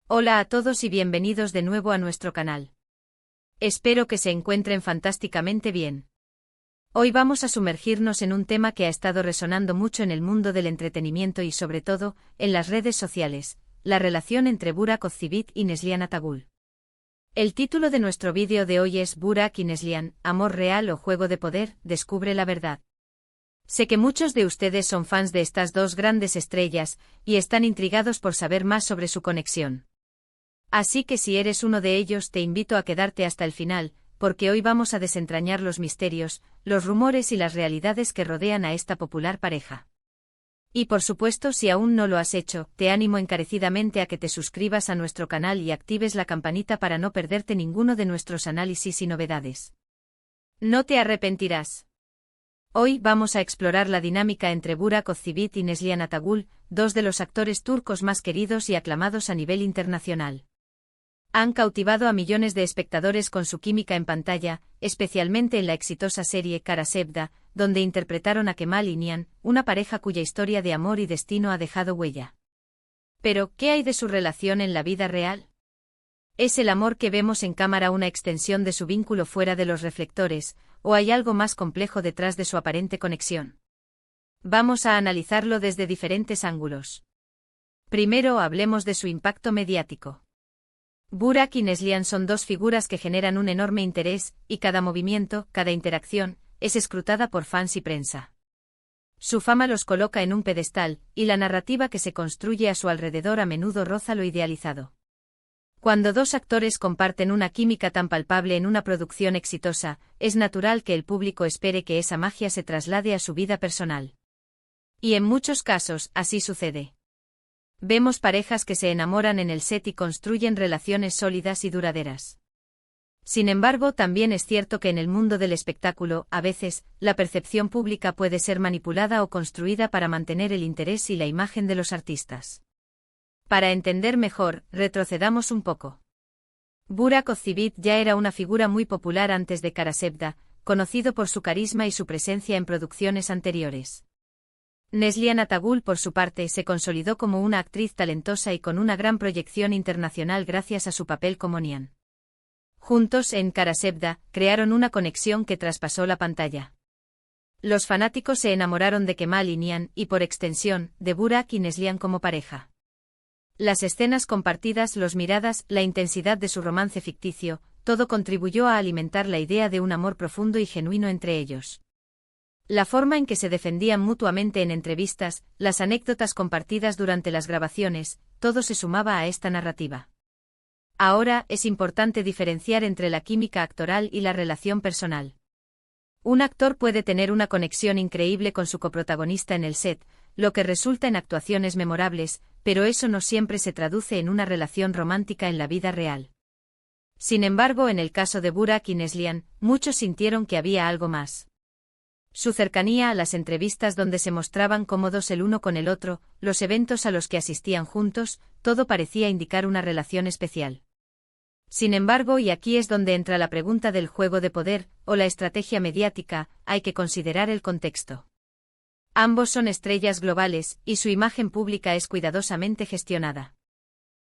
Hola a todos y bienvenidos de nuevo a nuestro canal. Espero que se encuentren fantásticamente bien. Hoy vamos a sumergirnos en un tema que ha estado resonando mucho en el mundo del entretenimiento y sobre todo, en las redes sociales, la relación entre Burak Ozceğit y Neslihan Atagül. El título de nuestro vídeo de hoy es Burak y Neslihan, amor real o juego de poder, descubre la verdad. Sé que muchos de ustedes son fans de estas dos grandes estrellas, y están intrigados por saber más sobre su conexión. Así que si eres uno de ellos te invito a quedarte hasta el final, porque hoy vamos a desentrañar los misterios, los rumores y las realidades que rodean a esta popular pareja. Y por supuesto, si aún no lo has hecho, te animo encarecidamente a que te suscribas a nuestro canal y actives la campanita para no perderte ninguno de nuestros análisis y novedades. No te arrepentirás. Hoy vamos a explorar la dinámica entre Burak Ozceğit y Neslihan Atagül, dos de los actores turcos más queridos y aclamados a nivel internacional. Han cautivado a millones de espectadores con su química en pantalla, especialmente en la exitosa serie Kara Sevda, donde interpretaron a Kemal y Nihan, una pareja cuya historia de amor y destino ha dejado huella. Pero, ¿qué hay de su relación en la vida real? ¿Es el amor que vemos en cámara una extensión de su vínculo fuera de los reflectores, o hay algo más complejo detrás de su aparente conexión? Vamos a analizarlo desde diferentes ángulos. Primero hablemos de su impacto mediático. Burak y Neslihan son dos figuras que generan un enorme interés, y cada movimiento, cada interacción, es escrutada por fans y prensa. Su fama los coloca en un pedestal, y la narrativa que se construye a su alrededor a menudo roza lo idealizado. Cuando dos actores comparten una química tan palpable en una producción exitosa, es natural que el público espere que esa magia se traslade a su vida personal. Y en muchos casos, así sucede. Vemos parejas que se enamoran en el set y construyen relaciones sólidas y duraderas. Sin embargo, también es cierto que en el mundo del espectáculo, a veces, la percepción pública puede ser manipulada o construida para mantener el interés y la imagen de los artistas. Para entender mejor, retrocedamos un poco. Burak Ozceğit ya era una figura muy popular antes de Kara Sevda, conocido por su carisma y su presencia en producciones anteriores. Neslihan Atagül, por su parte, se consolidó como una actriz talentosa y con una gran proyección internacional gracias a su papel como Nihan. Juntos, en Kara Sevda, crearon una conexión que traspasó la pantalla. Los fanáticos se enamoraron de Kemal y Nihan, y por extensión, de Burak y Neslihan como pareja. Las escenas compartidas, los miradas, la intensidad de su romance ficticio, todo contribuyó a alimentar la idea de un amor profundo y genuino entre ellos. La forma en que se defendían mutuamente en entrevistas, las anécdotas compartidas durante las grabaciones, todo se sumaba a esta narrativa. Ahora, es importante diferenciar entre la química actoral y la relación personal. Un actor puede tener una conexión increíble con su coprotagonista en el set, lo que resulta en actuaciones memorables, pero eso no siempre se traduce en una relación romántica en la vida real. Sin embargo, en el caso de Burak y Neslihan, muchos sintieron que había algo más. Su cercanía a las entrevistas donde se mostraban cómodos el uno con el otro, los eventos a los que asistían juntos, todo parecía indicar una relación especial. Sin embargo, y aquí es donde entra la pregunta del juego de poder, o la estrategia mediática, hay que considerar el contexto. Ambos son estrellas globales, y su imagen pública es cuidadosamente gestionada.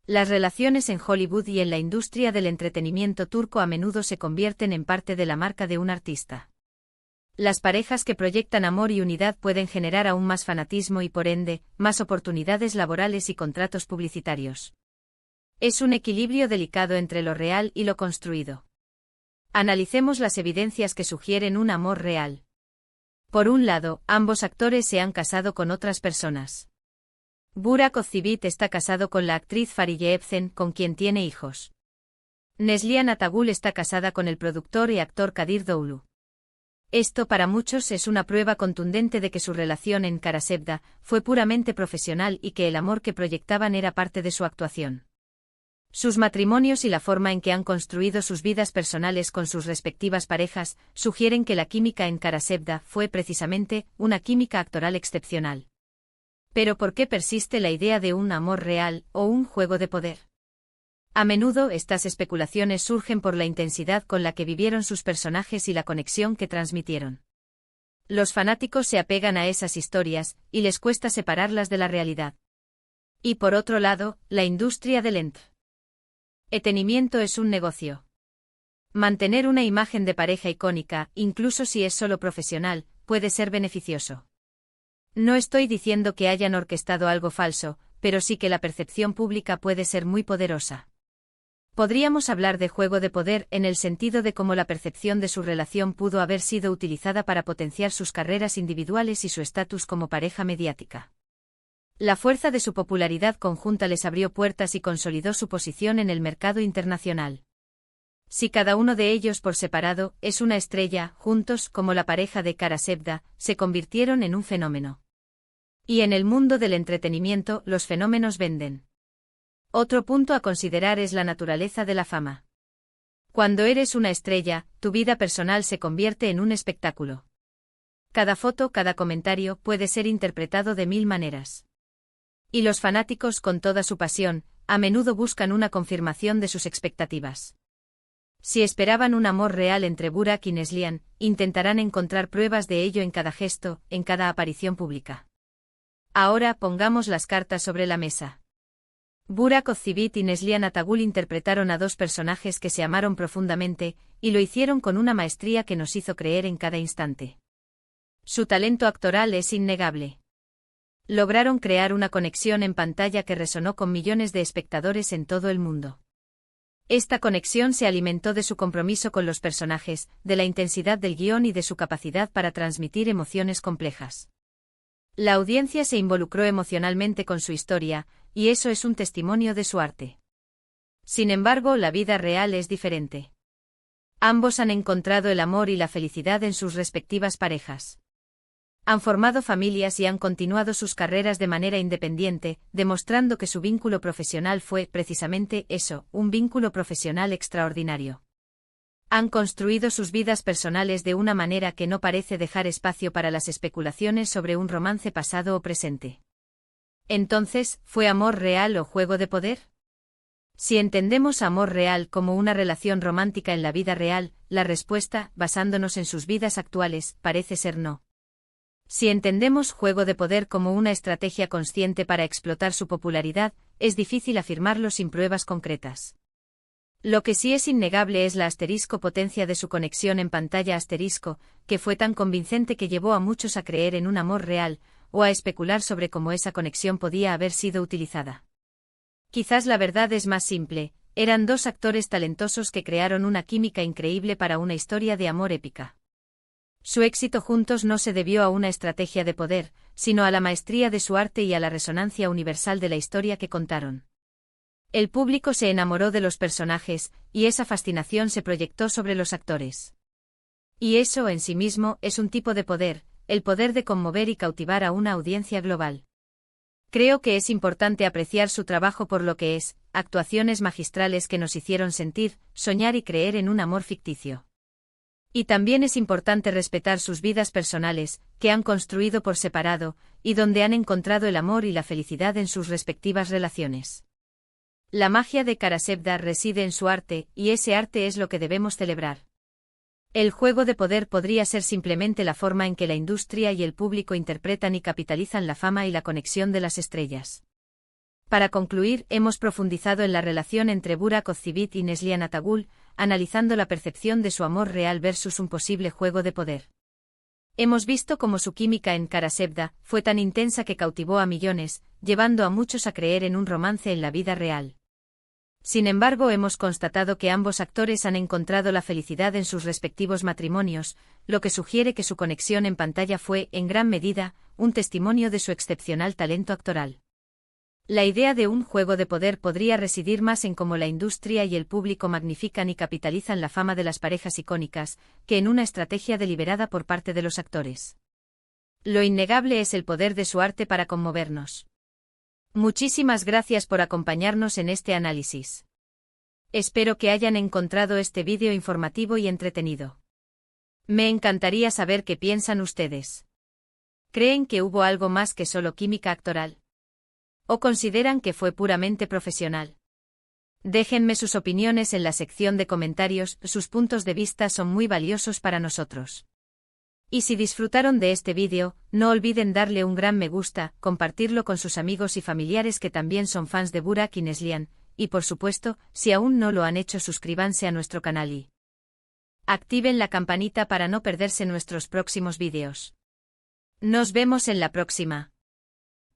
Las relaciones en Hollywood y en la industria del entretenimiento turco a menudo se convierten en parte de la marca de un artista. Las parejas que proyectan amor y unidad pueden generar aún más fanatismo y por ende, más oportunidades laborales y contratos publicitarios. Es un equilibrio delicado entre lo real y lo construido. Analicemos las evidencias que sugieren un amor real. Por un lado, ambos actores se han casado con otras personas. Burak Ozceğit está casado con la actriz Fariye Evcen, con quien tiene hijos. Neslihan Atagül está casada con el productor y actor Kadir Doğulu. Esto para muchos es una prueba contundente de que su relación en Kara Sevda fue puramente profesional y que el amor que proyectaban era parte de su actuación. Sus matrimonios y la forma en que han construido sus vidas personales con sus respectivas parejas sugieren que la química en Kara Sevda fue precisamente una química actoral excepcional. Pero ¿por qué persiste la idea de un amor real o un juego de poder? A menudo estas especulaciones surgen por la intensidad con la que vivieron sus personajes y la conexión que transmitieron. Los fanáticos se apegan a esas historias, y les cuesta separarlas de la realidad. Y por otro lado, la industria del Entretenimiento es un negocio. Mantener una imagen de pareja icónica, incluso si es solo profesional, puede ser beneficioso. No estoy diciendo que hayan orquestado algo falso, pero sí que la percepción pública puede ser muy poderosa. Podríamos hablar de juego de poder en el sentido de cómo la percepción de su relación pudo haber sido utilizada para potenciar sus carreras individuales y su estatus como pareja mediática. La fuerza de su popularidad conjunta les abrió puertas y consolidó su posición en el mercado internacional. Si cada uno de ellos por separado es una estrella, juntos, como la pareja de Cara Sebda, se convirtieron en un fenómeno. Y en el mundo del entretenimiento, los fenómenos venden. Otro punto a considerar es la naturaleza de la fama. Cuando eres una estrella, tu vida personal se convierte en un espectáculo. Cada foto, cada comentario puede ser interpretado de 1000 maneras. Y los fanáticos, con toda su pasión, a menudo buscan una confirmación de sus expectativas. Si esperaban un amor real entre Burak y Neslihan, intentarán encontrar pruebas de ello en cada gesto, en cada aparición pública. Ahora pongamos las cartas sobre la mesa. Burak Özçivit y Neslihan Atagül interpretaron a dos personajes que se amaron profundamente, y lo hicieron con una maestría que nos hizo creer en cada instante. Su talento actoral es innegable. Lograron crear una conexión en pantalla que resonó con millones de espectadores en todo el mundo. Esta conexión se alimentó de su compromiso con los personajes, de la intensidad del guión y de su capacidad para transmitir emociones complejas. La audiencia se involucró emocionalmente con su historia, y eso es un testimonio de su arte. Sin embargo, la vida real es diferente. Ambos han encontrado el amor y la felicidad en sus respectivas parejas. Han formado familias y han continuado sus carreras de manera independiente, demostrando que su vínculo profesional fue, precisamente eso, un vínculo profesional extraordinario. Han construido sus vidas personales de una manera que no parece dejar espacio para las especulaciones sobre un romance pasado o presente. Entonces, ¿fue amor real o juego de poder? Si entendemos amor real como una relación romántica en la vida real, la respuesta, basándonos en sus vidas actuales, parece ser no. Si entendemos juego de poder como una estrategia consciente para explotar su popularidad, es difícil afirmarlo sin pruebas concretas. Lo que sí es innegable es la potencia de su conexión en pantalla que fue tan convincente que llevó a muchos a creer en un amor real, o a especular sobre cómo esa conexión podía haber sido utilizada. Quizás la verdad es más simple, eran dos actores talentosos que crearon una química increíble para una historia de amor épica. Su éxito juntos no se debió a una estrategia de poder, sino a la maestría de su arte y a la resonancia universal de la historia que contaron. El público se enamoró de los personajes, y esa fascinación se proyectó sobre los actores. Y eso en sí mismo es un tipo de poder, el poder de conmover y cautivar a una audiencia global. Creo que es importante apreciar su trabajo por lo que es, actuaciones magistrales que nos hicieron sentir, soñar y creer en un amor ficticio. Y también es importante respetar sus vidas personales, que han construido por separado, y donde han encontrado el amor y la felicidad en sus respectivas relaciones. La magia de Cara Sebda reside en su arte, y ese arte es lo que debemos celebrar. El juego de poder podría ser simplemente la forma en que la industria y el público interpretan y capitalizan la fama y la conexión de las estrellas. Para concluir, hemos profundizado en la relación entre Burak Özçivit y Neslihan Atagül, analizando la percepción de su amor real versus un posible juego de poder. Hemos visto cómo su química en Cara Sebda fue tan intensa que cautivó a millones, llevando a muchos a creer en un romance en la vida real. Sin embargo, hemos constatado que ambos actores han encontrado la felicidad en sus respectivos matrimonios, lo que sugiere que su conexión en pantalla fue, en gran medida, un testimonio de su excepcional talento actoral. La idea de un juego de poder podría residir más en cómo la industria y el público magnifican y capitalizan la fama de las parejas icónicas, que en una estrategia deliberada por parte de los actores. Lo innegable es el poder de su arte para conmovernos. Muchísimas gracias por acompañarnos en este análisis. Espero que hayan encontrado este vídeo informativo y entretenido. Me encantaría saber qué piensan ustedes. ¿Creen que hubo algo más que solo química actoral? ¿O consideran que fue puramente profesional? Déjenme sus opiniones en la sección de comentarios, sus puntos de vista son muy valiosos para nosotros. Y si disfrutaron de este vídeo, no olviden darle un gran me gusta, compartirlo con sus amigos y familiares que también son fans de Burak y Neslihan, y por supuesto, si aún no lo han hecho, suscríbanse a nuestro canal y activen la campanita para no perderse nuestros próximos vídeos. Nos vemos en la próxima.